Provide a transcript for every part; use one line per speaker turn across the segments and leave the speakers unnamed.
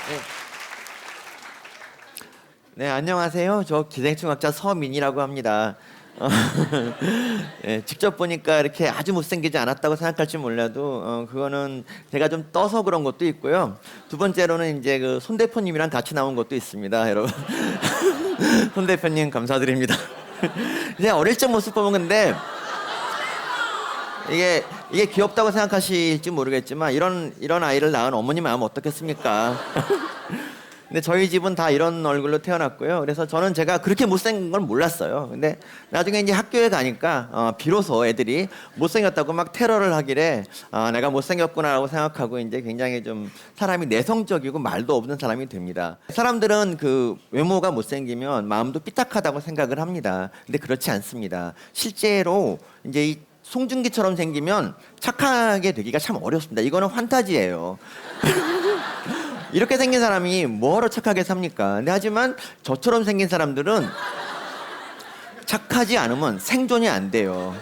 네. 네, 안녕하세요. 저 기생충학자 서민이라고 합니다. 네, 직접 보니까 이렇게 아주 못생기지 않았다고 생각할지 몰라도 그거는 제가 좀 떠서 그런 것도 있고요. 두 번째로는 이제 그 손 대표님이랑 같이 나온 것도 있습니다, 여러분. 손 대표님 감사드립니다. 이제 어릴 적 모습 보면 근데 이게 귀엽다고 생각하실지 모르겠지만 이런 아이를 낳은 어머니 마음 어떻겠습니까? 근데 저희 집은 다 이런 얼굴로 태어났고요. 그래서 저는 제가 그렇게 못생긴 걸 몰랐어요. 근데 나중에 이제 학교에 가니까 비로소 애들이 못생겼다고 막 테러를 하길래 내가 못생겼구나라고 생각하고 이제 굉장히 좀 사람이 내성적이고 말도 없는 사람이 됩니다. 사람들은 그 외모가 못생기면 마음도 삐딱하다고 생각을 합니다. 근데 그렇지 않습니다. 실제로 이제 이 송중기처럼 생기면 착하게 되기가 참 어렵습니다. 이거는 환타지예요. 이렇게 생긴 사람이 뭐하러 착하게 삽니까? 근데 하지만 저처럼 생긴 사람들은 착하지 않으면 생존이 안 돼요.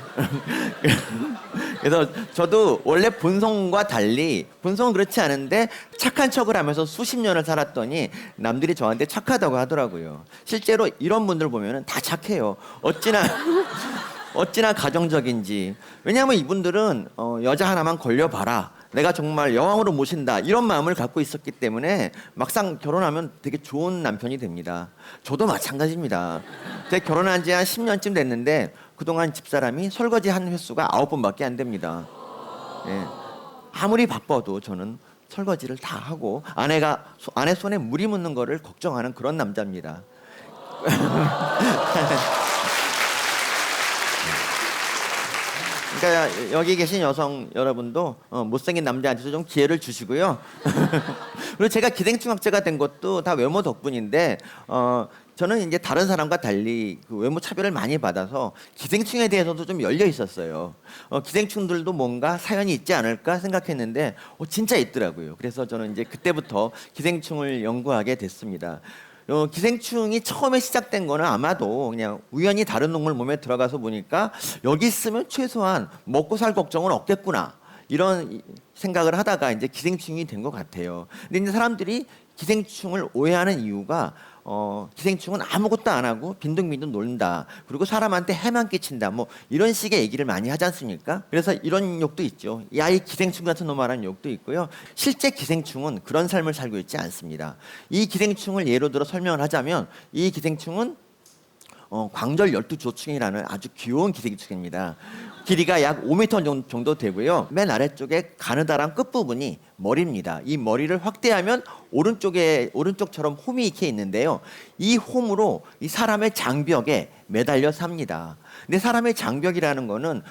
그래서 저도 원래 본성과 달리 본성은 그렇지 않은데 착한 척을 하면서 수십 년을 살았더니 남들이 저한테 착하다고 하더라고요. 실제로 이런 분들 보면 다 착해요. 어찌나 가정적인지. 왜냐하면 이분들은 여자 하나만 걸려봐라, 내가 정말 여왕으로 모신다, 이런 마음을 갖고 있었기 때문에 막상 결혼하면 되게 좋은 남편이 됩니다. 저도 마찬가지입니다. 제가 결혼한 지 한 10년쯤 됐는데 그동안 집사람이 설거지 한 횟수가 9번밖에 안 됩니다. 예. 아무리 바빠도 저는 설거지를 다 하고 아내 손에 물이 묻는 거를 걱정하는 그런 남자입니다. 그러니까 여기 계신 여성 여러분도 못생긴 남자한테도 좀 기회를 주시고요. 그리고 제가 기생충학자가 된 것도 다 외모 덕분인데 저는 이제 다른 사람과 달리 그 외모 차별을 많이 받아서 기생충에 대해서도 좀 열려 있었어요. 기생충들도 뭔가 사연이 있지 않을까 생각했는데 진짜 있더라고요. 그래서 저는 이제 그때부터 기생충을 연구하게 됐습니다. 기생충이 처음에 시작된 거는 아마도 그냥 우연히 다른 동물 몸에 들어가서 보니까 여기 있으면 최소한 먹고 살 걱정은 없겠구나, 이런 생각을 하다가 이제 기생충이 된 것 같아요. 근데 이제 사람들이 기생충을 오해하는 이유가 기생충은 아무것도 안 하고 빈둥빈둥 놀다, 그리고 사람한테 해만 끼친다, 뭐 이런 식의 얘기를 많이 하지 않습니까? 그래서 이런 욕도 있죠. 야, 이 기생충 같은 놈아라는 욕도 있고요. 실제 기생충은 그런 삶을 살고 있지 않습니다. 이 기생충을 예로 들어 설명을 하자면 이 기생충은 광절 12조충이라는 아주 귀여운 기생충입니다. 길이가 약 5m 정도 되고요. 맨 아래쪽에 가느다란 끝부분이 머리입니다. 이 머리를 확대하면 오른쪽처럼 홈이 이렇게 있는데요. 이 홈으로 이 사람의 장벽에 매달려 삽니다. 근데 사람의 장벽이라는 거는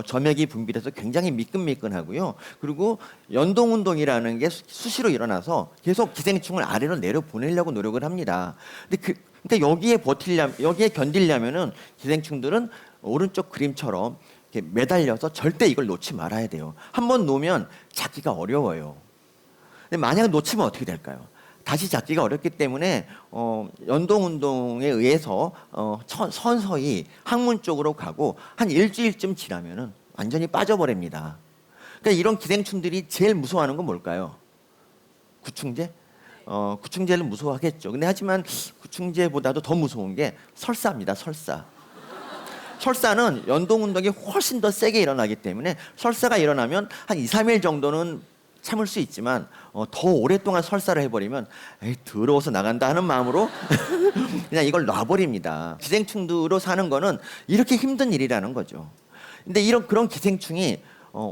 점액이 분비돼서 굉장히 미끈미끈하고요. 그리고 연동운동이라는 게 수시로 일어나서 계속 기생충을 아래로 내려 보내려고 노력을 합니다. 근데 그러니까 여기에 견디려면은 기생충들은 오른쪽 그림처럼 이렇게 매달려서 절대 이걸 놓지 말아야 돼요. 한번 놓으면 잡기가 어려워요. 근데 만약 놓치면 어떻게 될까요? 다시 잡기가 어렵기 때문에 연동 운동에 의해서 서서히 항문 쪽으로 가고 한 일주일쯤 지나면은 완전히 빠져버립니다. 그러니까 이런 기생충들이 제일 무서워하는 건 뭘까요? 구충제? 구충제를 무서워하겠죠. 근데 하지만 구충제보다도 더 무서운 게 설사입니다. 설사. 설사는 연동 운동이 훨씬 더 세게 일어나기 때문에 설사가 일어나면 한 2, 3일 정도는 참을 수 있지만 더 오랫동안 설사를 해버리면 에이, 더러워서 나간다 하는 마음으로 그냥 이걸 놔버립니다. 기생충으로 사는 거는 이렇게 힘든 일이라는 거죠. 근데 그런 기생충이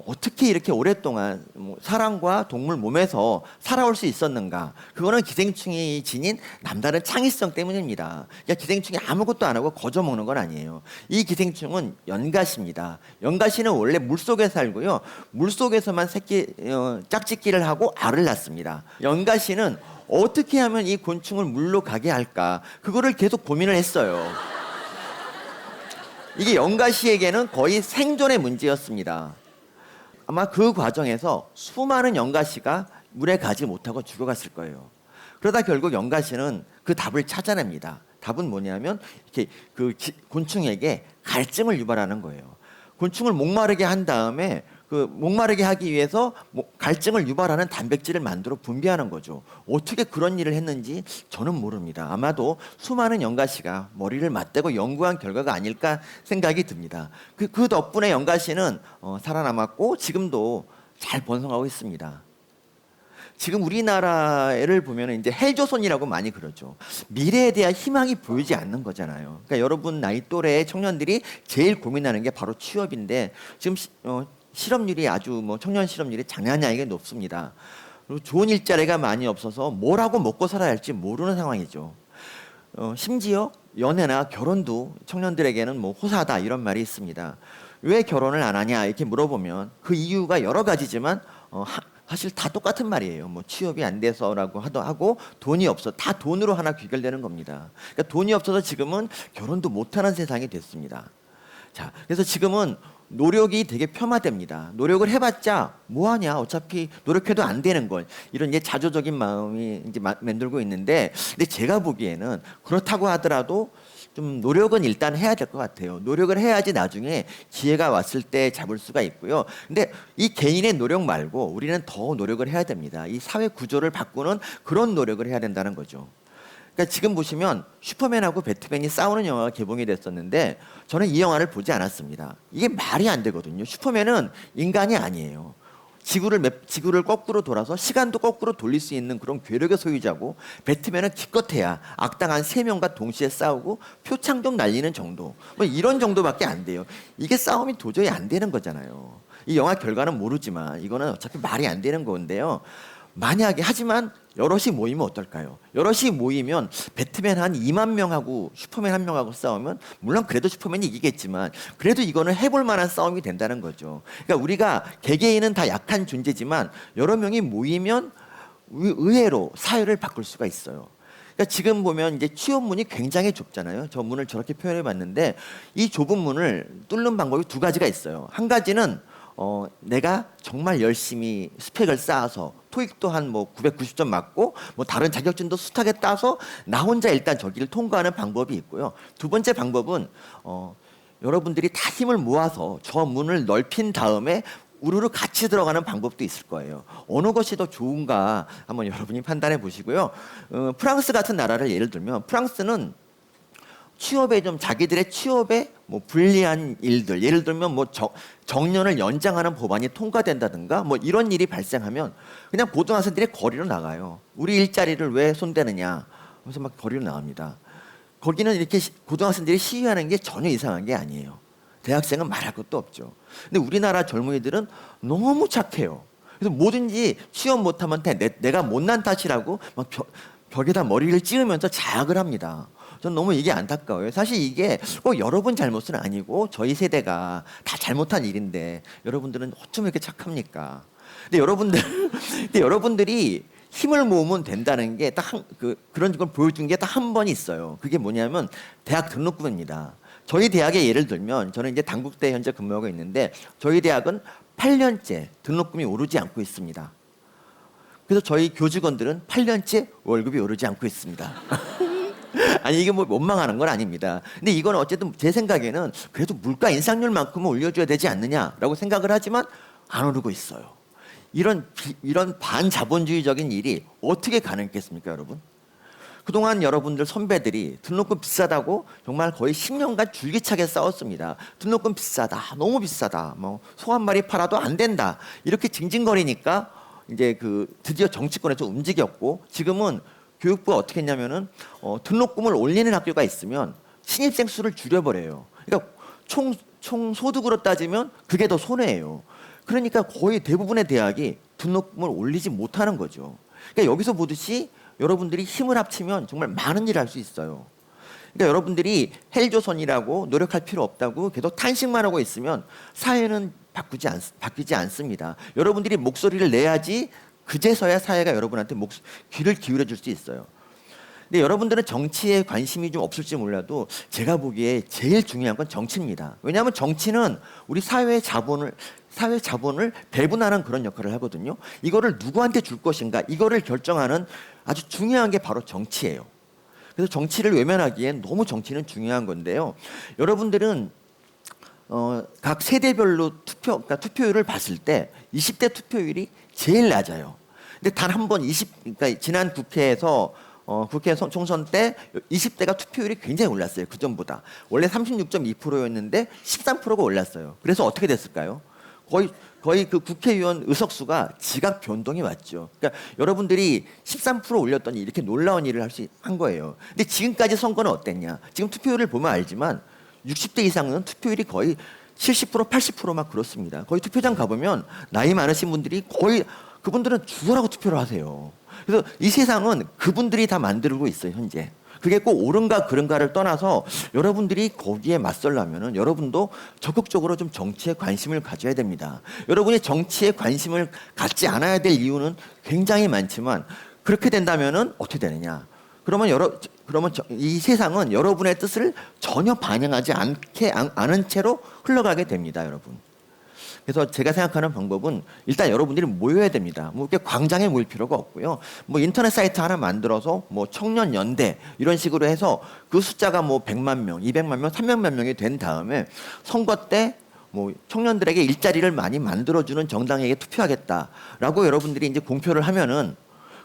어떻게 이렇게 오랫동안 사람과 동물 몸에서 살아올 수 있었는가? 그거는 기생충이 지닌 남다른 창의성 때문입니다. 그러니까 기생충이 아무것도 안 하고 거저 먹는 건 아니에요. 이 기생충은 연가시입니다. 연가시는 원래 물속에 살고요. 물속에서만 짝짓기를 하고 알을 낳습니다. 연가시는 어떻게 하면 이 곤충을 물로 가게 할까? 그거를 계속 고민을 했어요. 이게 연가시에게는 거의 생존의 문제였습니다. 아마 그 과정에서 수많은 연가시가 물에 가지 못하고 죽어갔을 거예요. 그러다 결국 연가시는 그 답을 찾아냅니다. 답은 뭐냐면 이렇게 곤충에게 갈증을 유발하는 거예요. 곤충을 목마르게 한 다음에 그 목마르게 하기 위해서 갈증을 유발하는 단백질을 만들어 분비하는 거죠. 어떻게 그런 일을 했는지 저는 모릅니다. 아마도 수많은 연가시가 머리를 맞대고 연구한 결과가 아닐까 생각이 듭니다. 그 덕분에 연가시는 살아남았고 지금도 잘 번성하고 있습니다. 지금 우리나라를 보면 이제 헬조선이라고 많이 그러죠. 미래에 대한 희망이 보이지 않는 거잖아요. 그러니까 여러분 나이 또래의 청년들이 제일 고민하는 게 바로 취업인데 지금 실업률이 아주 청년 실업률이 장난이 아니게 높습니다. 그리고 좋은 일자리가 많이 없어서 뭘 하고 먹고 살아야 할지 모르는 상황이죠. 심지어 연애나 결혼도 청년들에게는 호사다 이런 말이 있습니다. 왜 결혼을 안 하냐 이렇게 물어보면 그 이유가 여러 가지지만 사실 다 똑같은 말이에요. 취업이 안 돼서라고 하고 돈이 없어 다 돈으로 하나 귀결되는 겁니다. 그러니까 돈이 없어서 지금은 결혼도 못하는 세상이 됐습니다. 자, 그래서 지금은 노력이 되게 폄하됩니다. 노력을 해봤자 뭐하냐 어차피 노력해도 안 되는 걸 이런 이제 자조적인 마음이 이제 만들고 있는데 근데 제가 보기에는 그렇다고 하더라도 좀 노력은 일단 해야 될 것 같아요. 노력을 해야지 나중에 기회가 왔을 때 잡을 수가 있고요. 근데 이 개인의 노력 말고 우리는 더 노력을 해야 됩니다. 이 사회 구조를 바꾸는 그런 노력을 해야 된다는 거죠. 그러니까 지금 보시면 슈퍼맨하고 배트맨이 싸우는 영화가 개봉이 됐었는데 저는 이 영화를 보지 않았습니다. 이게 말이 안 되거든요. 슈퍼맨은 인간이 아니에요. 지구를 거꾸로 돌아서 시간도 거꾸로 돌릴 수 있는 그런 괴력의 소유자고 배트맨은 기껏해야 악당 한 3명과 동시에 싸우고 표창 좀 날리는 정도 이런 정도밖에 안 돼요. 이게 싸움이 도저히 안 되는 거잖아요. 이 영화 결과는 모르지만 이거는 어차피 말이 안 되는 건데요. 만약에 하지만 여럿이 모이면 어떨까요? 여럿이 모이면 배트맨 한 2만 명하고 슈퍼맨 1명하고 싸우면 물론 그래도 슈퍼맨이 이기겠지만 그래도 이거는 해볼 만한 싸움이 된다는 거죠. 그러니까 우리가 개개인은 다 약한 존재지만 여러 명이 모이면 의외로 사회를 바꿀 수가 있어요. 그러니까 지금 보면 이제 취업문이 굉장히 좁잖아요. 저 문을 저렇게 표현해 봤는데 이 좁은 문을 뚫는 방법이 2가지가 있어요. 한 가지는 내가 정말 열심히 스펙을 쌓아서 토익도 한 990점 맞고 다른 자격증도 숱하게 따서 나 혼자 일단 저기를 통과하는 방법이 있고요. 2번째 방법은 여러분들이 다 힘을 모아서 저 문을 넓힌 다음에 우르르 같이 들어가는 방법도 있을 거예요. 어느 것이 더 좋은가 한번 여러분이 판단해 보시고요. 프랑스 같은 나라를 예를 들면 프랑스는 취업에 좀 자기들의 취업에 불리한 일들 예를 들면 정년을 연장하는 법안이 통과된다든가 이런 일이 발생하면 그냥 고등학생들이 거리로 나가요. 우리 일자리를 왜 손대느냐 하면서 막 거리로 나갑니다. 거기는 이렇게 고등학생들이 시위하는 게 전혀 이상한 게 아니에요. 대학생은 말할 것도 없죠. 근데 우리나라 젊은이들은 너무 착해요. 그래서 뭐든지 취업 못하면 내가 못난 탓이라고 막 벽에다 머리를 찍으면서 자학을 합니다. 전 너무 이게 안타까워요. 사실 이게 꼭 여러분 잘못은 아니고 저희 세대가 다 잘못한 일인데 여러분들은 어쩜 이렇게 착합니까? 근데 여러분들이 힘을 모으면 된다는 게 딱 그런 걸 보여준 게 딱 한 번 있어요. 그게 뭐냐면 대학 등록금입니다. 저희 대학의 예를 들면 저는 이제 단국대에 현재 근무하고 있는데 저희 대학은 8년째 등록금이 오르지 않고 있습니다. 그래서 저희 교직원들은 8년째 월급이 오르지 않고 있습니다. 아니 이게 원망하는 건 아닙니다. 근데 이건 어쨌든 제 생각에는 그래도 물가 인상률만큼은 올려줘야 되지 않느냐라고 생각을 하지만 안 오르고 있어요. 이런 반자본주의적인 일이 어떻게 가능했겠습니까, 여러분? 그동안 여러분들 선배들이 등록금 비싸다고 정말 거의 10년간 줄기차게 싸웠습니다. 등록금 비싸다, 너무 비싸다, 소 한 마리 팔아도 안 된다 이렇게 징징거리니까 이제 드디어 정치권에서 움직였고 지금은 교육부가 어떻게 했냐면은 등록금을 올리는 학교가 있으면 신입생 수를 줄여버려요. 그러니까 총 소득으로 따지면 그게 더 손해예요. 그러니까 거의 대부분의 대학이 등록금을 올리지 못하는 거죠. 그러니까 여기서 보듯이 여러분들이 힘을 합치면 정말 많은 일을 할 수 있어요. 그러니까 여러분들이 헬조선이라고 노력할 필요 없다고 계속 탄식만 하고 있으면 사회는 바뀌지 않습니다. 여러분들이 목소리를 내야지 그제서야 사회가 여러분한테 귀를 기울여 줄 수 있어요. 근데 여러분들은 정치에 관심이 좀 없을지 몰라도 제가 보기에 제일 중요한 건 정치입니다. 왜냐하면 정치는 우리 사회 자본을 배분하는 그런 역할을 하거든요. 이거를 누구한테 줄 것인가 이거를 결정하는 아주 중요한 게 바로 정치예요. 그래서 정치를 외면하기엔 너무 정치는 중요한 건데요. 여러분들은 각 세대별로 그러니까 투표율을 봤을 때 20대 투표율이 제일 낮아요. 근데 단 한 번 그러니까 지난 국회에서 국회 총선 때 20대가 투표율이 굉장히 올랐어요. 그전보다. 원래 36.2%였는데 13%가 올랐어요. 그래서 어떻게 됐을까요? 거의 그 국회의원 의석수가 지각 변동이 왔죠. 그러니까 여러분들이 13% 올렸더니 이렇게 놀라운 일을 한 거예요. 근데 지금까지 선거는 어땠냐? 지금 투표율을 보면 알지만 60대 이상은 투표율이 거의 70%, 80%막 그렇습니다. 거의 투표장 가보면 나이 많으신 분들이 거의 그분들은 죽으라고 투표를 하세요. 그래서 이 세상은 그분들이 다 만들고 있어요, 현재. 그게 꼭 옳은가 그른가를 떠나서 여러분들이 거기에 맞서려면은 여러분도 적극적으로 좀 정치에 관심을 가져야 됩니다. 여러분이 정치에 관심을 갖지 않아야 될 이유는 굉장히 많지만 그렇게 된다면은 어떻게 되느냐? 그러면 이 세상은 여러분의 뜻을 전혀 반영하지 않은 채로 흘러가게 됩니다, 여러분. 그래서 제가 생각하는 방법은 일단 여러분들이 모여야 됩니다. 뭐 이렇게 광장에 모일 필요가 없고요. 뭐 인터넷 사이트 하나 만들어서 뭐 청년연대 이런 식으로 해서 그 숫자가 뭐 100만 명, 200만 명, 300만 명이 된 다음에 선거 때 뭐 청년들에게 일자리를 많이 만들어주는 정당에게 투표하겠다라고 여러분들이 이제 공표를 하면은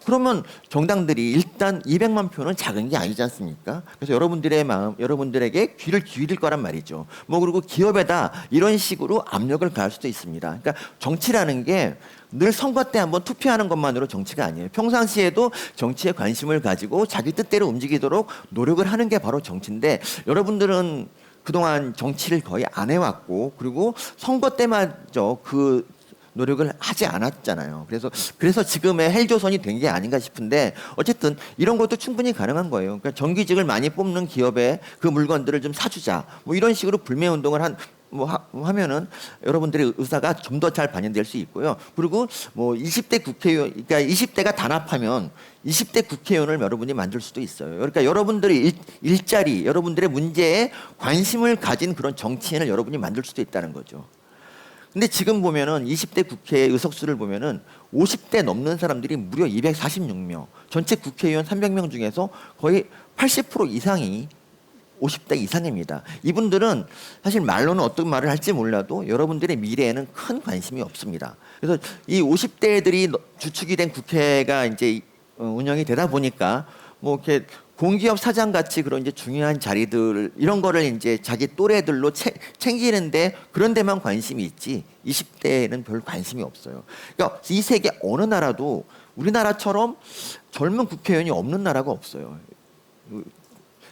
그러면 정당들이 일단 200만 표는 작은 게 아니지 않습니까? 그래서 여러분들의 마음, 여러분들에게 귀를 기울일 거란 말이죠. 뭐 그리고 기업에다 이런 식으로 압력을 가할 수도 있습니다. 그러니까 정치라는 게 늘 선거 때 한번 투표하는 것만으로 정치가 아니에요. 평상시에도 정치에 관심을 가지고 자기 뜻대로 움직이도록 노력을 하는 게 바로 정치인데 여러분들은 그동안 정치를 거의 안 해왔고 그리고 선거 때마저 그 노력을 하지 않았잖아요. 그래서 지금의 헬조선이 된 게 아닌가 싶은데 어쨌든 이런 것도 충분히 가능한 거예요. 그러니까 정규직을 많이 뽑는 기업에 그 물건들을 좀 사주자. 뭐 이런 식으로 불매 운동을 하면은 여러분들의 의사가 좀 더 잘 반영될 수 있고요. 그리고 뭐 20대 국회의원, 그러니까 20대가 단합하면 20대 국회의원을 여러분이 만들 수도 있어요. 그러니까 여러분들의 일자리, 여러분들의 문제에 관심을 가진 그런 정치인을 여러분이 만들 수도 있다는 거죠. 근데 지금 보면은 20대 국회 의석수를 보면은 50대 넘는 사람들이 무려 246명, 전체 국회의원 300명 중에서 거의 80% 이상이 50대 이상입니다. 이분들은 사실 말로는 어떤 말을 할지 몰라도 여러분들의 미래에는 큰 관심이 없습니다. 그래서 이 50대들이 주축이 된 국회가 이제 운영이 되다 보니까 뭐 이렇게 공기업 사장 같이 그런 이제 중요한 자리들 이런 거를 이제 자기 또래들로 챙기는데 그런 데만 관심이 있지 20대에는 별 관심이 없어요. 그러니까 이 세계 어느 나라도 우리나라처럼 젊은 국회의원이 없는 나라가 없어요.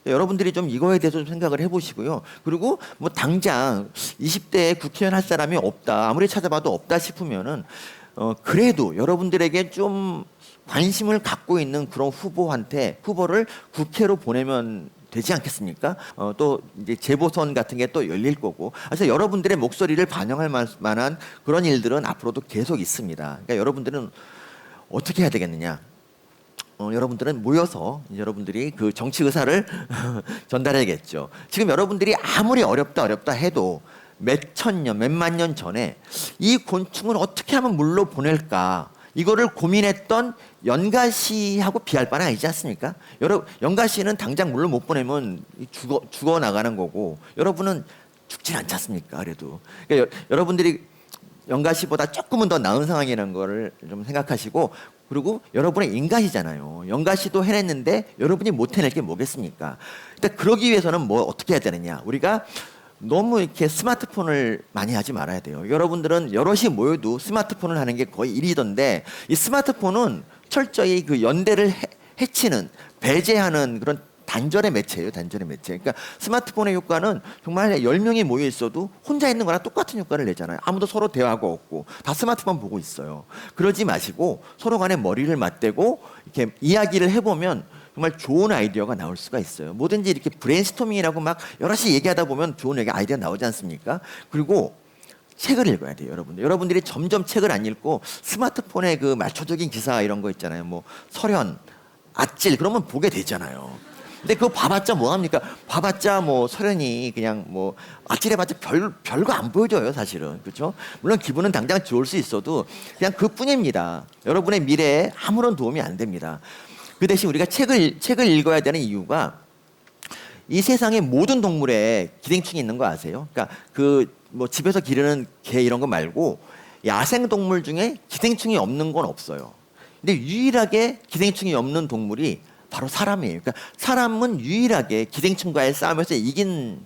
여러분들이 좀 이거에 대해서 좀 생각을 해보시고요. 그리고 뭐 당장 20대에 국회의원 할 사람이 없다. 아무리 찾아봐도 없다 싶으면은 그래도 여러분들에게 좀 관심을 갖고 있는 그런 후보를 국회로 보내면 되지 않겠습니까? 또 이제 재보선 같은 게 또 열릴 거고. 그래서 여러분들의 목소리를 반영할 만한 그런 일들은 앞으로도 계속 있습니다. 그러니까 여러분들은 어떻게 해야 되겠느냐? 여러분들은 모여서 여러분들이 그 정치 의사를 전달해야겠죠. 지금 여러분들이 아무리 어렵다 해도 몇천 년, 몇만 년 전에 이 곤충을 어떻게 하면 물로 보낼까? 이거를 고민했던 연가시하고 비할 바는 아니지 않습니까? 연가시는 당장 물로 못 보내면 죽어 나가는 거고 여러분은 죽진 않지 않습니까? 그래도 그러니까 여러분들이 연가시보다 조금은 더 나은 상황이라는 거를 좀 생각하시고 그리고 여러분의 인가시잖아요. 연가시도 해냈는데 여러분이 못 해낼 게 뭐겠습니까? 근데 그러기 위해서는 뭐 어떻게 해야 되느냐? 우리가 너무 이렇게 스마트폰을 많이 하지 말아야 돼요. 여러분들은 여럿이 모여도 스마트폰을 하는 게 거의 일이던데 이 스마트폰은 철저히 그 연대를 해치는 배제하는 그런 단절의 매체예요. 단절의 매체. 그러니까 스마트폰의 효과는 정말 10명이 모여 있어도 혼자 있는 거랑 똑같은 효과를 내잖아요. 아무도 서로 대화가 없고 다 스마트폰 보고 있어요. 그러지 마시고 서로 간에 머리를 맞대고 이렇게 이야기를 해보면 정말 좋은 아이디어가 나올 수가 있어요. 뭐든지 이렇게 브레인스토밍이라고 막 여럿이 얘기하다 보면 좋은 아이디어 나오지 않습니까? 그리고 책을 읽어야 돼요, 여러분들. 여러분들이 점점 책을 안 읽고 스마트폰에 그 말초적인 기사 이런 거 있잖아요. 뭐 설현, 아찔 그러면 보게 되잖아요. 근데 그거 봐봤자 뭐합니까? 봐봤자 뭐 설현이 그냥 뭐 아찔해봤자 별거 안 보여줘요, 사실은. 그렇죠? 물론 기분은 당장 좋을 수 있어도 그냥 그뿐입니다. 여러분의 미래에 아무런 도움이 안 됩니다. 그 대신 우리가 책을 읽어야 되는 이유가 이 세상의 모든 동물에 기생충이 있는 거 아세요? 그러니까 그 뭐 집에서 기르는 개 이런 거 말고 야생 동물 중에 기생충이 없는 건 없어요. 근데 유일하게 기생충이 없는 동물이 바로 사람이에요. 그러니까 사람은 유일하게 기생충과의 싸움에서 이긴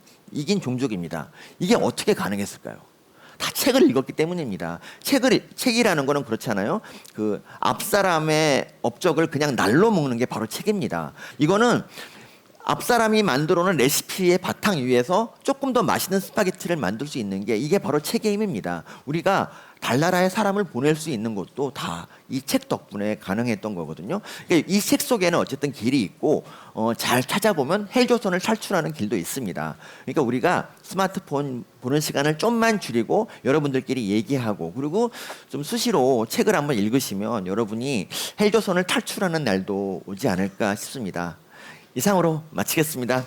종족입니다. 이게 어떻게 가능했을까요? 다 책을 읽었기 때문입니다. 책이라는 거는 그렇잖아요. 그 앞사람의 업적을 그냥 날로 먹는 게 바로 책입니다. 이거는 앞사람이 만들어 놓은 레시피의 바탕 위에서 조금 더 맛있는 스파게티를 만들 수 있는 게 이게 바로 책의 힘입니다. 우리가 달나라에 사람을 보낼 수 있는 것도 다 이 책 덕분에 가능했던 거거든요. 그러니까 이 책 속에는 어쨌든 길이 있고 잘 찾아보면 헬조선을 탈출하는 길도 있습니다. 그러니까 우리가 스마트폰 보는 시간을 좀만 줄이고 여러분들끼리 얘기하고 그리고 좀 수시로 책을 한번 읽으시면 여러분이 헬조선을 탈출하는 날도 오지 않을까 싶습니다. 이상으로 마치겠습니다.